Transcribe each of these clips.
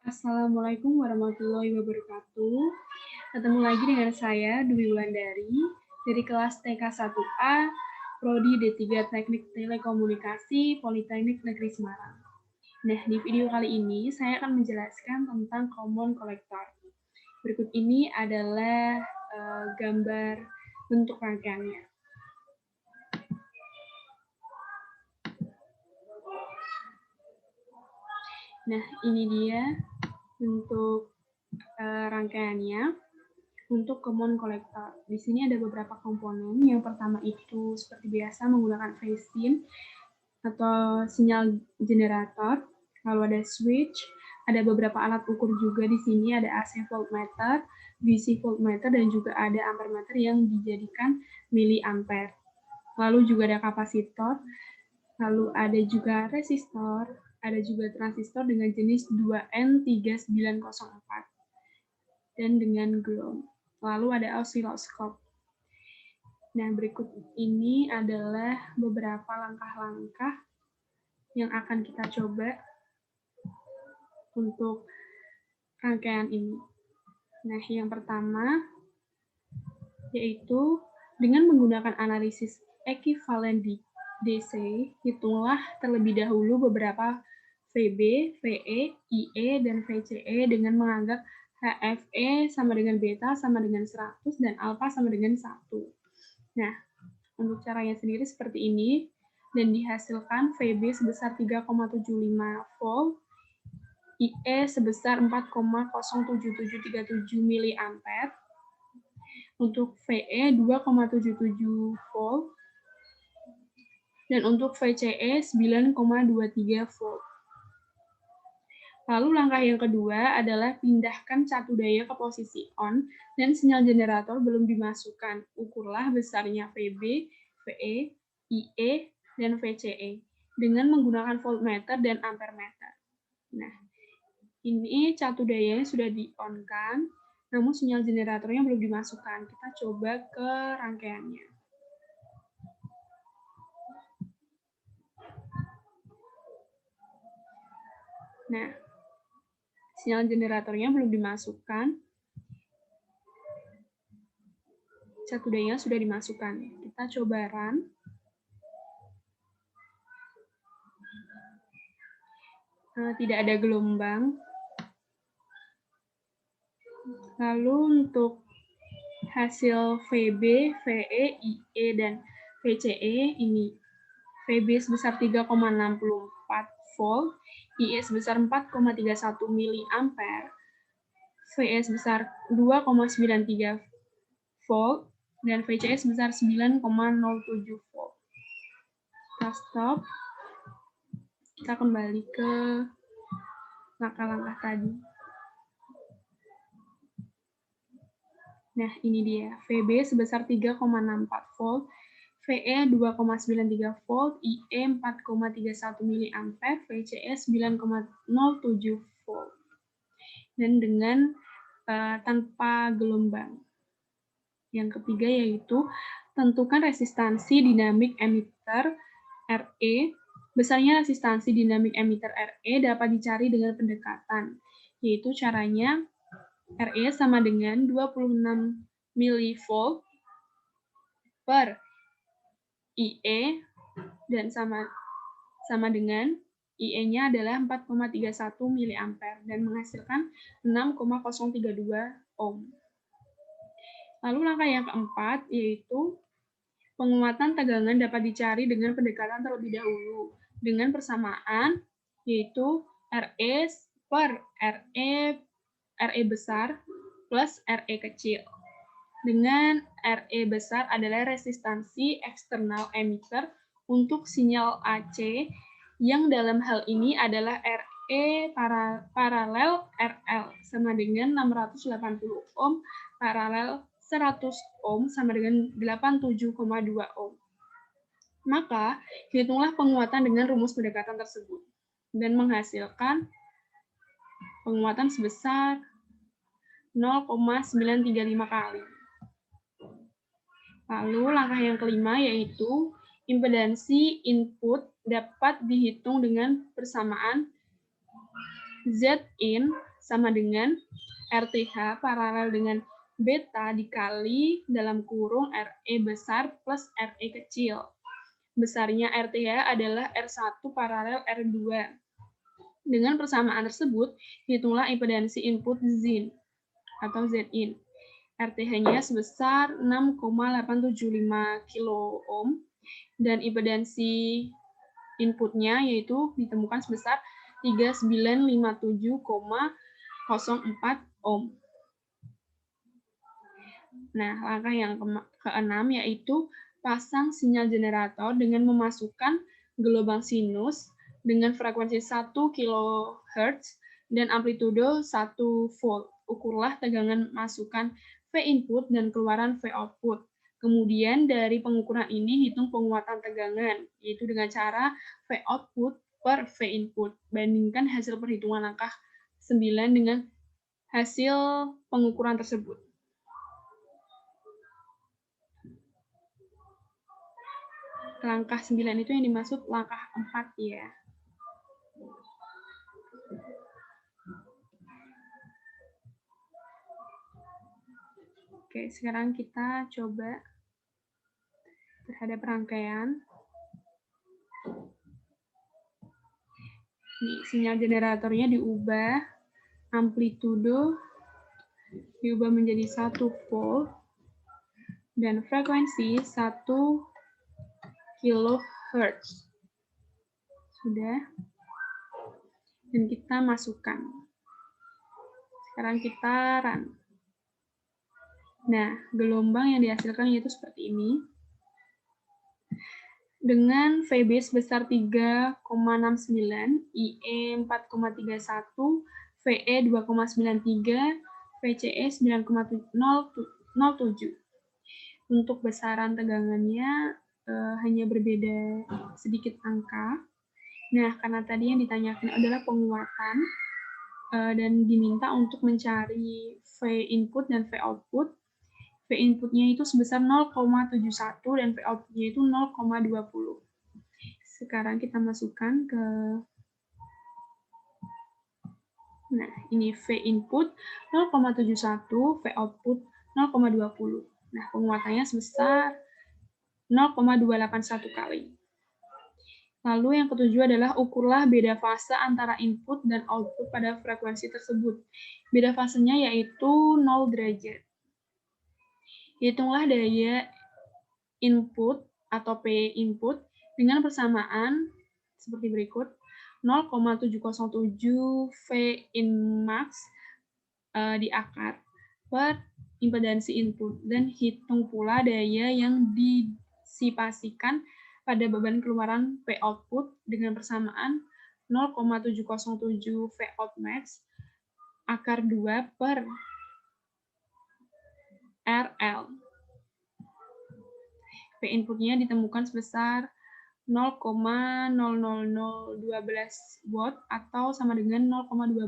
Assalamualaikum warahmatullahi wabarakatuh. Ketemu lagi dengan saya, Dwi Wulandari, dari kelas TK 1A, Prodi D3 Teknik Telekomunikasi, Politeknik Negeri Semarang. Nah, di video kali ini saya akan menjelaskan tentang Common Collector. Berikut ini adalah gambar bentuk rangkaiannya. Nah, ini dia bentuk rangkaiannya untuk Common Collector. Di sini ada beberapa komponen. Yang pertama itu seperti biasa menggunakan facing atau sinyal generator. Lalu ada switch, ada beberapa alat ukur juga di sini, ada AC voltmeter, DC voltmeter, dan juga ada ampermeter yang dijadikan miliampere. Lalu juga ada kapasitor, lalu ada juga resistor, ada juga transistor dengan jenis 2N3904 dan dengan ground. Lalu ada osiloskop. Nah, berikut ini adalah beberapa langkah-langkah yang akan kita coba untuk rangkaian ini. Nah, yang pertama yaitu dengan menggunakan analisis ekivalen DC, hitunglah terlebih dahulu beberapa VB, VE, IE, dan VCE dengan menganggap HFE sama dengan beta sama dengan 100 dan alfa sama dengan 1. Nah, untuk caranya sendiri seperti ini, dan dihasilkan VB sebesar 3,75 volt, IE sebesar 4,07737 miliampere, untuk VE 2,77 volt, dan untuk VCE 9,23 volt. Lalu langkah yang kedua adalah pindahkan catu daya ke posisi on dan sinyal generator belum dimasukkan. Ukurlah besarnya VB, VE, IE, dan VCE dengan menggunakan voltmeter dan ampermeter. Nah, ini catu dayanya sudah di-on-kan, namun sinyal generatornya belum dimasukkan. Kita coba ke rangkaiannya. Nah, sinyal generatornya belum dimasukkan. Catu dayanya sudah dimasukkan. Kita coba run. Tidak ada gelombang. Lalu untuk hasil VB, VE, IE, dan VCE ini. VB sebesar 3,64 volt, IE sebesar 4,31 miliampere, VE sebesar 2,93 volt, dan VCE sebesar 9,07 volt. Kita stop. Kita kembali ke langkah-langkah tadi. Nah, ini dia. VB sebesar 3,64 volt, VE 2,93 volt, IE 4,31 miliampere, VCE 9,07 volt. Dan dengan tanpa gelombang. Yang ketiga yaitu tentukan resistansi dinamik emitter RE. Besarnya resistansi dinamik emitter RE dapat dicari dengan pendekatan, yaitu caranya RE sama dengan 26 mV per IE dan sama dengan IE-nya adalah 4,31 miliampere dan menghasilkan 6,032 ohm. Lalu langkah yang keempat yaitu penguatan tegangan dapat dicari dengan pendekatan terlebih dahulu dengan persamaan yaitu RE per RE besar plus RE kecil. Dengan RE besar adalah resistansi eksternal emitter untuk sinyal AC yang dalam hal ini adalah RE paralel RL sama dengan 680 ohm paralel 100 ohm sama dengan 87,2 ohm. Maka, hitunglah penguatan dengan rumus pendekatan tersebut dan menghasilkan penguatan sebesar 0,935 kali. Lalu, langkah yang kelima yaitu impedansi input dapat dihitung dengan persamaan Zin sama dengan RTH paralel dengan beta dikali dalam kurung RE besar plus RE kecil. Besarnya RTH adalah R1 paralel R2. Dengan persamaan tersebut, hitunglah impedansi input ZIN atau ZIN. RTH-nya sebesar 6,875 kilo ohm dan impedansi inputnya yaitu ditemukan sebesar 3957,04 ohm. Nah, langkah yang keenam yaitu pasang sinyal generator dengan memasukkan gelombang sinus dengan frekuensi 1 kHz dan amplitudo 1 volt. Ukurlah tegangan masukan V input dan keluaran V output. Kemudian dari pengukuran ini hitung penguatan tegangan, yaitu dengan cara V output per V input. Bandingkan hasil perhitungan langkah 9 dengan hasil pengukuran tersebut. Langkah 9 itu yang dimaksud langkah 4 ya. Oke, sekarang kita coba terhadap rangkaian. Nih, sinyal generatornya diubah, amplitudo diubah menjadi 1 volt, dan frekuensi 1 kHz. Sudah. Dan kita masukkan. Sekarang kita run. Nah, gelombang yang dihasilkan yaitu seperti ini. Dengan VB sebesar 3,69, IE 4,31, VE 2,93, VCE 9,07. Untuk besaran tegangannya hanya berbeda sedikit angka. Nah, karena tadi yang ditanyakan adalah penguatan dan diminta untuk mencari V input dan V output. V inputnya itu sebesar 0,71 dan V outputnya itu 0,20. Sekarang kita masukkan ke, nah ini V input 0,71, V output 0,20. Nah penguatannya sebesar 0,281 kali. Lalu yang ketujuh adalah ukurlah beda fase antara input dan output pada frekuensi tersebut. Beda fasenya yaitu 0 derajat. Hitunglah daya input atau P input dengan persamaan seperti berikut. 0,707 V in max di akar per impedansi input, dan hitung pula daya yang disipasikan pada beban keluaran P output dengan persamaan 0,707 V out max akar 2 per RL. P inputnya ditemukan sebesar 0,00012 watt atau sama dengan 0,12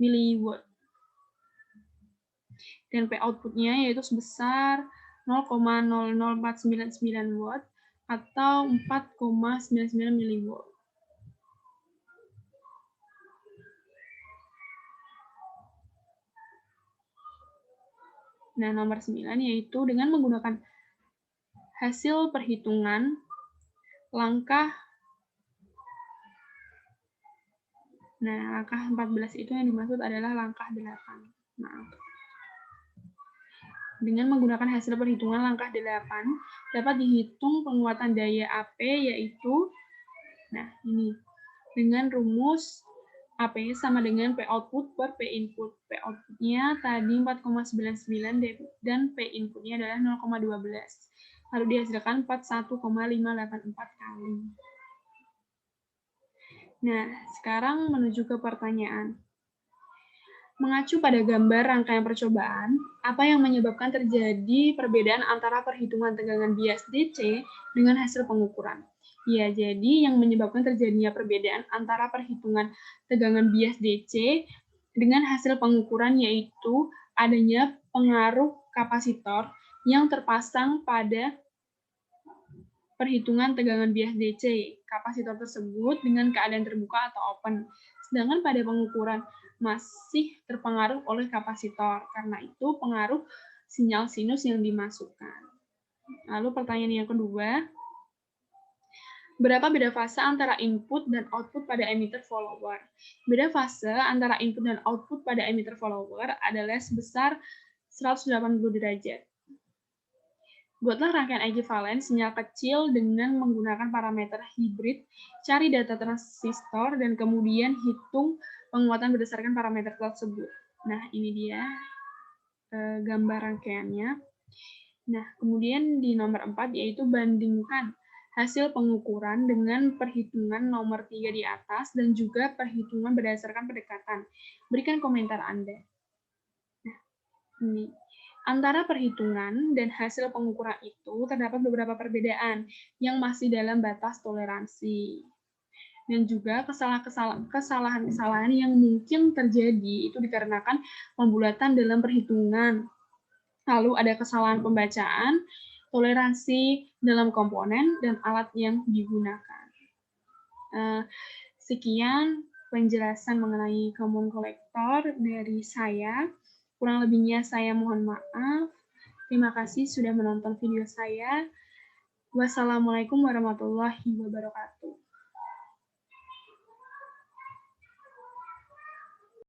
miliwatt. Dan P outputnya yaitu sebesar 0,00499 watt atau 4,99 miliwatt. Nah, nomor 9 yaitu dengan menggunakan hasil perhitungan langkah 14 itu yang dimaksud adalah langkah 8. Maaf. Dengan menggunakan hasil perhitungan langkah 8, dapat dihitung penguatan daya AP yaitu, nah ini, dengan rumus AP sama dengan P output per P input. P outputnya tadi 4,99 dan P inputnya adalah 0,12. Lalu dihasilkan 41,584 kali. Nah, sekarang menuju ke pertanyaan. Mengacu pada gambar rangkaian percobaan, apa yang menyebabkan terjadi perbedaan antara perhitungan tegangan bias DC dengan hasil pengukuran? Ya, jadi yang menyebabkan terjadinya perbedaan antara perhitungan tegangan bias DC dengan hasil pengukuran yaitu adanya pengaruh kapasitor yang terpasang pada perhitungan tegangan bias DC. Kapasitor tersebut dengan keadaan terbuka atau open, Sedangkan pada pengukuran masih terpengaruh oleh kapasitor, karena itu pengaruh sinyal sinus yang dimasukkan. Lalu pertanyaan yang kedua, berapa beda fase antara input dan output pada emitter follower? Beda fase antara input dan output pada emitter follower adalah sebesar 180 derajat. Buatlah rangkaian ekivalen sinyal kecil dengan menggunakan parameter hibrid, cari data transistor, dan kemudian hitung penguatan berdasarkan parameter tersebut. Nah, ini dia gambar rangkaiannya. Nah, kemudian di nomor 4 yaitu bandingkan hasil pengukuran dengan perhitungan nomor 3 di atas dan juga perhitungan berdasarkan pendekatan. Berikan komentar Anda. Nah, ini. Antara perhitungan dan hasil pengukuran itu terdapat beberapa perbedaan yang masih dalam batas toleransi. Dan juga kesalahan-kesalahan yang mungkin terjadi itu dikarenakan pembulatan dalam perhitungan. Lalu ada kesalahan pembacaan, toleransi dalam komponen, dan alat yang digunakan. Sekian penjelasan mengenai common collector dari saya. Kurang lebihnya saya mohon maaf. Terima kasih sudah menonton video saya. Wassalamualaikum warahmatullahi wabarakatuh.